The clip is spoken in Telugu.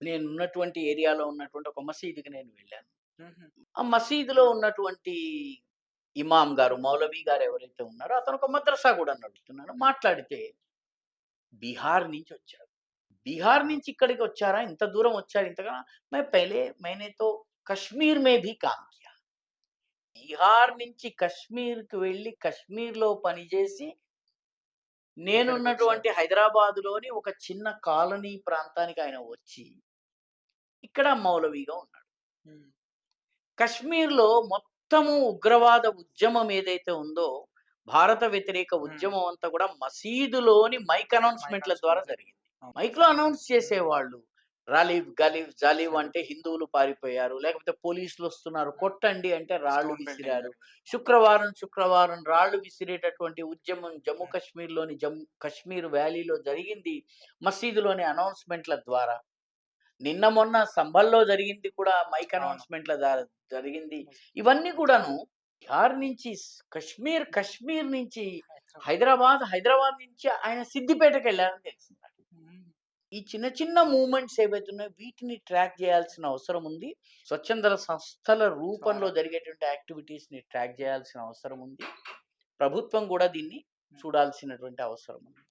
నేనున్నటువంటి ఏరియాలో ఉన్నటువంటి ఒక మసీదుకి నేను వెళ్ళాను. హుహు. ఆ మసీదులో ఉన్నటువంటి ఇమాం గారు, మౌలవి గారు ఎవరైతే ఉన్నారో అతను ఒక మద్రసా గూడా నడుపుతున్నాడు. హ్మ్. మాట్లాడితే బీహార్ నుంచి వచ్చారు. బీహార్ నుంచి ఇక్కడికి వచ్చారా? ఇంత దూరం వచ్చారు ఇంతగా मैं पहले मैंने तो कश्मीर में भी काम किया. బీహార్ నుంచి కశ్మీర్‌కి వెళ్లి కశ్మీర్‌లో పనిచేసి ఇక్కడికొచ్చారు. నేనున్నటువంటి హైదరాబాద్‌లోని ఒక చిన్న కాలనీ ప్రాంతానికి ఆయన వచ్చి ఇక్కడ మౌలవిగా ఉన్నాడు. హ్మ్. కశ్మీర్‌లో మొత్తము ఉగ్రవాద ఉద్యమం ఏదైతే ఉందో, భారత వ్యతిరేక హ్మ్. ఉద్యమం అంతా కూడా మసీదులోని మైక్ మైక్ అనౌన్స్‌మెంట్‌ల ద్వారా అనౌన్స్‌మెంట్ జరిగింది. జరిగింది. అవును. మైక్‌లో అనౌన్స్ హ్మ్. చేసేవాళ్ళు. రాలీవ్, గలీవ్, జాలీవ్ సరే. అంటే హిందువులు పారిపోయారు. లేకపోతే పోలీసులొస్తున్నారు హ్మ్. కొట్టండి అంటే రాళ్ళు స్టోన్ బెల్టింగ్ విసిరారు. జరిగింది. శుక్రవారం, శుక్రవారం రాళ్ళు విసిరేటటువంటి ఉద్యమం జమ్మూ హ్మ్. కాశ్మీర్‌లోని కశ్మీర్ వ్యాలీలో జరిగింది. మసీదులోని అనౌన్స్‌మెంట్‌ల ద్వారా. నిన్న మొన్న సంభల్‌లో జరిగింది కూడా మైక్ అవును. అనౌన్స్‌మెంట్‌ల ద్వారా జరిగింది. యెస్. ఇవన్నీ కూడాను బీహార్ నుంచి కశ్మీర్, కశ్మీర్ నుంచి హైదరాబాద్. హైదరాబాద్, హైదరాబాద్ నుంచి ఆయన సిద్దిపేటకెళ్లారని తెలిసింది నాకు. హ్మ్. ఈ చిన్న చిన్న మూవ్‌మెంట్స్ ఏవైతే ఉన్నాయో వీటిని ట్రాక్ చేయాల్సిన అవసరం ఉంది. స్వచ్ఛంద సంస్థల రూపంలో చాలా. జరిగేటువంటి యాక్టివిటీస్‌ని ట్రాక్ చేయాల్సిన అవసరం ఉంది. ప్రభుత్వం కూడా దీన్ని హ్మ్. చూడాల్సినటువంటి అవసరం ఉంది.